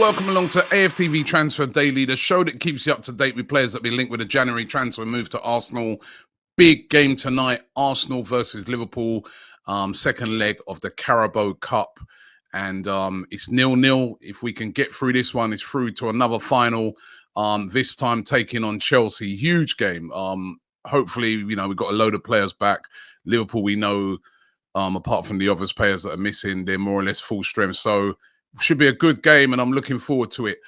welcome along to AFTV Transfer Daily, the show that keeps you up to date with players that be linked with a January transfer move to Arsenal. Big game tonight, Arsenal versus Liverpool, second leg of the Carabao Cup. And it's 0-0. If we can get through this one, it's through to another final, this time taking on Chelsea. Huge game. Hopefully, you know, we've got a load of players back. Liverpool, we know, apart from the obvious players that are missing, they're more or less full strength. So should be a good game, and I'm looking forward to it.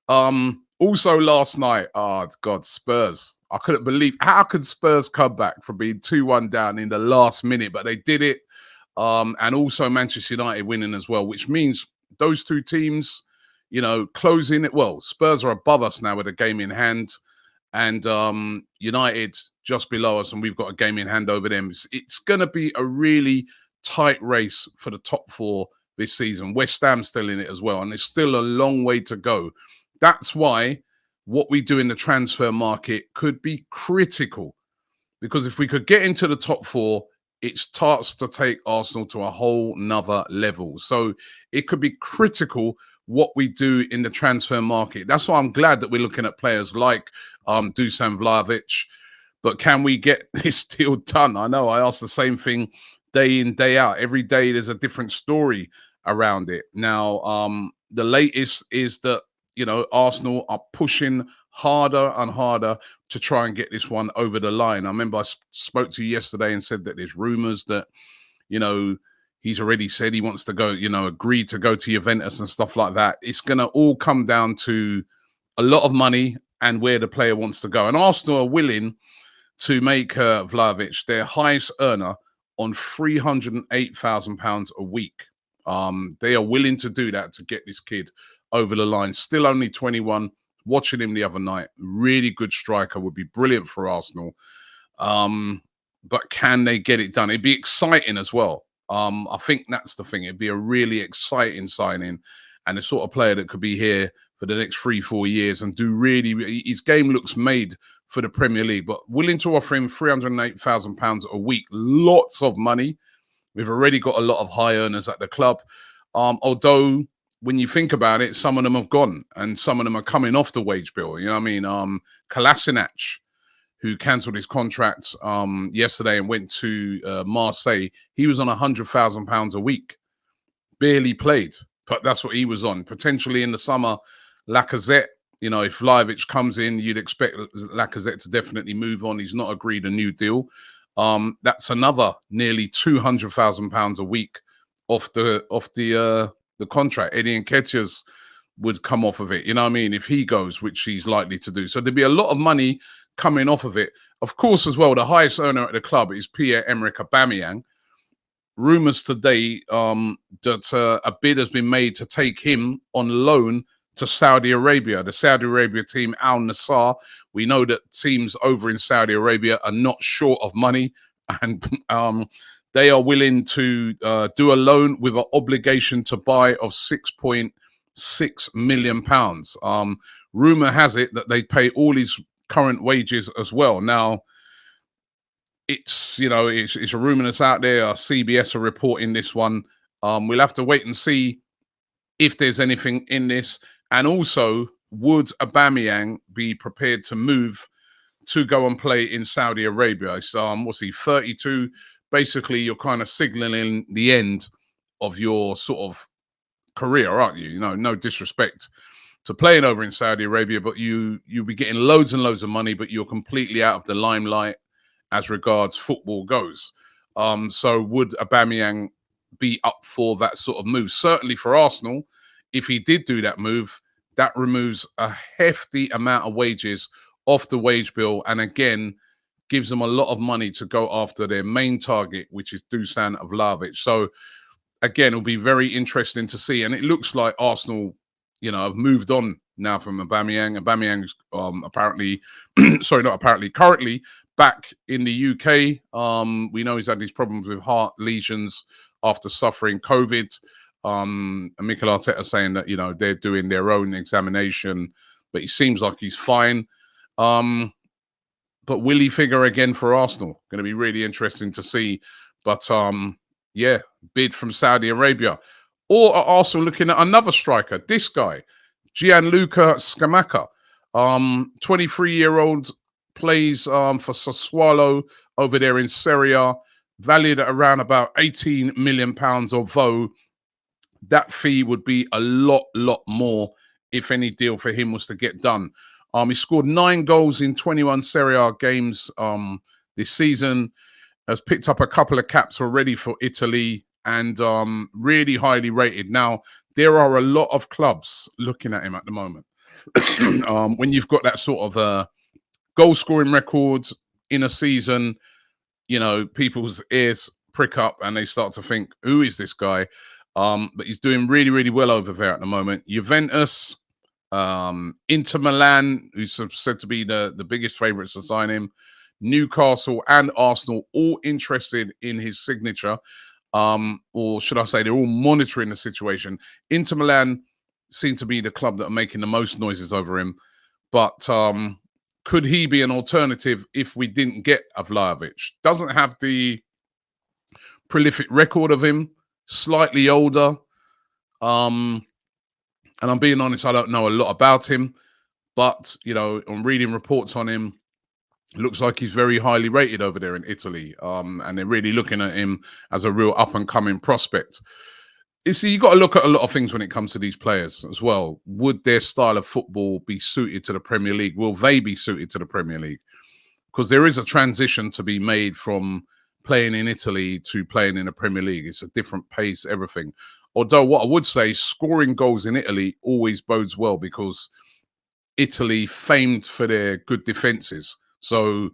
Also last night, God, Spurs. I couldn't believe, how could Spurs come back from being 2-1 down in the last minute? But they did it. And also Manchester United winning as well, which means those two teams, you know, closing it. Well, Spurs are above us now with a game in hand, and United just below us, and we've got a game in hand over them. It's going to be a really tight race for the top four this season. West Ham still in it as well, and there's still a long way to go. That's why what we do in the transfer market could be critical, because if we could get into the top four, it starts to take Arsenal to a whole nother level. So it could be critical what we do in the transfer market. That's why I'm glad that we're looking at players like Dusan Vlahovic. But can we get this deal done? I know I ask the same thing day in, day out. Every day there's a different story around it. Now, the latest is that, you know, Arsenal are pushing harder and harder to try and get this one over the line. I remember I spoke to you yesterday and said that there's rumors that, you know, he's already said he wants to go, you know, agreed to go to Juventus and stuff like that. It's going to all come down to a lot of money and where the player wants to go. And Arsenal are willing to make Vlahovic their highest earner on £308,000 a week. They are willing to do that to get this kid over the line. Still only 21. Watching him the other night, really good striker, would be brilliant for Arsenal. But can they get it done? It'd be exciting as well. I think that's the thing. It'd be a really exciting signing, and the sort of player that could be here for the next 3-4 years and do really. His game looks made for the Premier League, but willing to offer him £308,000 a week. Lots of money. We've already got a lot of high earners at the club. Although, when you think about it, some of them have gone and some of them are coming off the wage bill. You know what I mean? Kolasinac, who cancelled his contract yesterday and went to Marseille, he was on £100,000 a week. Barely played, but that's what he was on. Potentially in the summer, Lacazette, you know, if Vlahovic comes in, you'd expect Lacazette to definitely move on. He's not agreed a new deal. That's another nearly £200,000 a week off the contract. Eddie Nketiah's would come off of it, you know what I mean, if he goes, which he's likely to do. So there'd be a lot of money coming off of it. Of course, as well, the highest earner at the club is Pierre-Emerick Aubameyang. Rumours today that a bid has been made to take him on loan to Saudi Arabia. The Saudi Arabia team, Al Nassr. We know that teams over in Saudi Arabia are not short of money, and they are willing to do a loan with an obligation to buy of £6.6 million. Rumour has it that they pay all his current wages as well. Now, it's, you know, it's a rumour that's out there. CBS are reporting this one. We'll have to wait and see if there's anything in this. And also, would Aubameyang be prepared to move to go and play in Saudi Arabia? So, what's he, 32? Basically, you're kind of signaling the end of your sort of career, aren't you? You know, no disrespect to playing over in Saudi Arabia, but you'll be getting loads and loads of money, but you're completely out of the limelight as regards football goes. So would Aubameyang be up for that sort of move? Certainly for Arsenal, if he did do that move, that removes a hefty amount of wages off the wage bill, and again, gives them a lot of money to go after their main target, which is Dusan Vlahovic. So again, it'll be very interesting to see. And it looks like Arsenal, you know, have moved on now from Aubameyang. Aubameyang's currently back in the UK. We know he's had these problems with heart lesions after suffering COVID. And Mikel Arteta saying that, you know, they're doing their own examination, but he seems like he's fine. But will he figure again for Arsenal? Going to be really interesting to see. But yeah, bid from Saudi Arabia. Or are Arsenal looking at another striker? This guy, Gianluca Scamacca, 23-year-old, plays for Sassuolo over there in Serie A, valued at around about £18 million, although that fee would be a lot more if any deal for him was to get done. He scored 9 goals in 21 Serie A games this season, has picked up a couple of caps already for Italy, and really highly rated. Now, there are a lot of clubs looking at him at the moment. When you've got that sort of goal scoring records in a season, you know, people's ears prick up and they start to think, who is this guy? But he's doing really well over there at the moment. Juventus, Inter Milan, who's said to be the biggest favourites to sign him, Newcastle and Arsenal, all interested in his signature. Or should I say, they're all monitoring the situation. Inter Milan seem to be the club that are making the most noises over him. But could he be an alternative if we didn't get a Vlahovic? Doesn't have the prolific record of him, slightly older. And I'm being honest, I don't know a lot about him. But, you know, I'm reading reports on him. Looks like he's very highly rated over there in Italy. And they're really looking at him as a real up-and-coming prospect. You see, you got to look at a lot of things when it comes to these players as well. Would their style of football be suited to the Premier League? Will they be suited to the Premier League? Because there is a transition to be made from playing in Italy to playing in the Premier League. It's a different pace, everything. Although what I would say, scoring goals in Italy always bodes well, because Italy famed for their good defences. So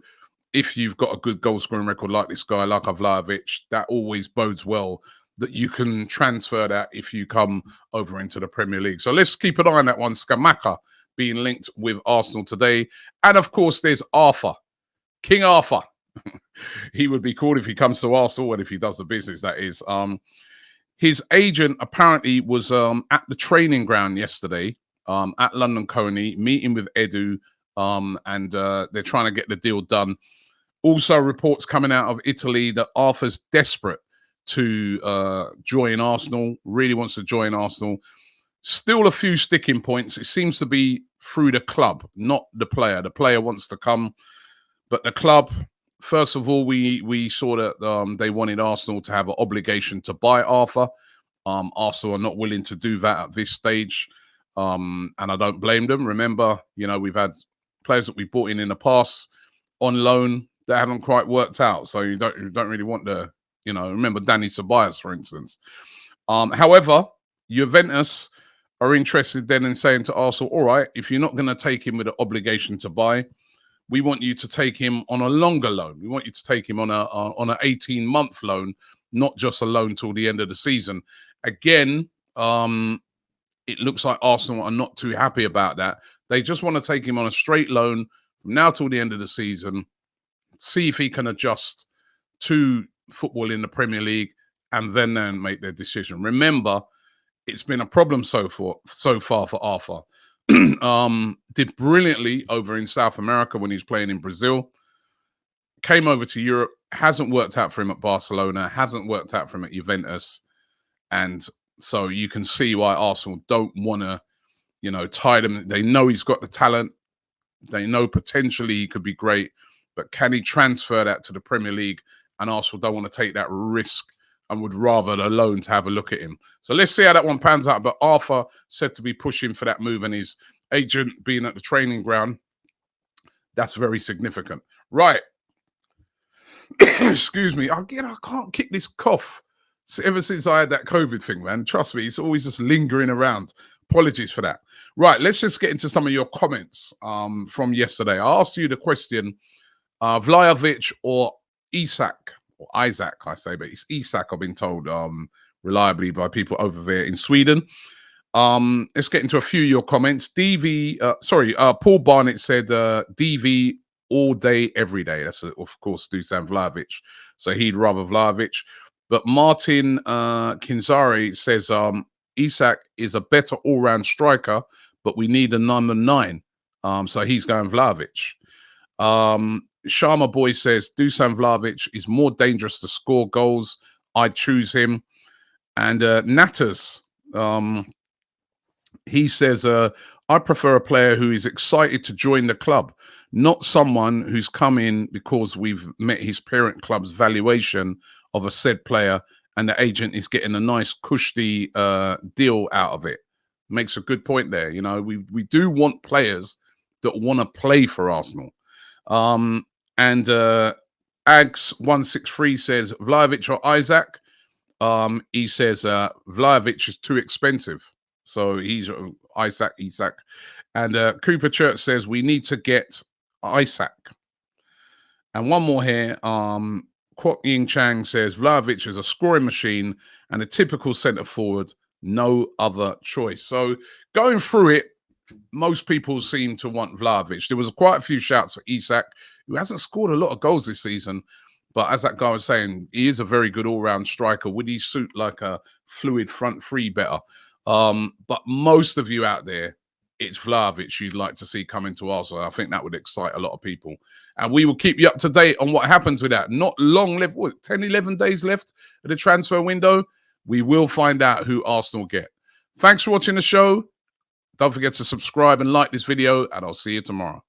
if you've got a good goal scoring record like this guy, like Vlahovic, that always bodes well that you can transfer that if you come over into the Premier League. So let's keep an eye on that one. Scamacca being linked with Arsenal today. And of course, there's Arthur, King Arthur. He would be called if he comes to Arsenal, and if he does the business, that is. His agent apparently was at the training ground yesterday at London Coney, meeting with Edu, and they're trying to get the deal done. Also, reports coming out of Italy that Arthur's desperate to join Arsenal, really wants to join Arsenal. Still a few sticking points. It seems to be through the club, not the player. The player wants to come, but the club, first of all, we saw that they wanted Arsenal to have an obligation to buy Arthur. Arsenal are not willing to do that at this stage, and I don't blame them. Remember, you know, we've had players that we bought in the past on loan that haven't quite worked out, so you don't really want to, you know, remember Danny Ceballos, for instance. However, Juventus are interested then in saying to Arsenal, all right, if you're not going to take him with an obligation to buy, we want you to take him on a longer loan. We want you to take him on an 18-month loan, not just a loan till the end of the season. Again, it looks like Arsenal are not too happy about that. They just want to take him on a straight loan from now till the end of the season, see if he can adjust to football in the Premier League, and then make their decision. Remember, it's been a problem so far for Arthur. Did brilliantly over in South America when he's playing in Brazil. Came over to Europe, hasn't worked out for him at Barcelona, hasn't worked out for him at Juventus. And so you can see why Arsenal don't want to, you know, tie them. They know he's got the talent. They know potentially he could be great, but can he transfer that to the Premier League? And Arsenal don't want to take that risk and would rather alone to have a look at him. So let's see how that one pans out. But Arthur said to be pushing for that move, and his agent being at the training ground, that's very significant. Right. Excuse me. Again, I can't kick this cough ever since I had that COVID thing, man. Trust me, it's always just lingering around. Apologies for that. Right, let's just get into some of your comments from yesterday. I asked you the question, Vlahovic or Isak, or Isaac, I say, but it's Isak, I've been told reliably by people over there in Sweden. Let's get into a few of your comments. Paul Barnett said DV all day, every day. That's, of course, Dusan Vlahovic. So he'd rather Vlahovic. But Martin Kinzari says Isak is a better all-round striker, but we need a number 9. So he's going Vlahovic. Sharma Boy says Dusan Vlahovic is more dangerous to score goals. I'd choose him. And Natters, He says, I prefer a player who is excited to join the club, not someone who's come in because we've met his parent club's valuation of a said player and the agent is getting a nice cushy deal out of it. Makes a good point there. You know, we do want players that want to play for Arsenal. And Ags163 says, Vlahovic or Isaac? He says Vlahovic is too expensive. So he's Isaac. And Cooper Church says we need to get Isaac. And one more here. Kwok Ying Chang says Vlahovic is a scoring machine and a typical centre forward. No other choice. So going through it, most people seem to want Vlahovic. There was quite a few shouts for Isak, who hasn't scored a lot of goals this season. But as that guy was saying, he is a very good all-round striker. Would he suit like a fluid front three better? But most of you out there, it's Vlahovic you'd like to see come into Arsenal. I think that would excite a lot of people. And we will keep you up to date on what happens with that. Not long left, what, 10, 11 days left of the transfer window. We will find out who Arsenal get. Thanks for watching the show. Don't forget to subscribe and like this video, and I'll see you tomorrow.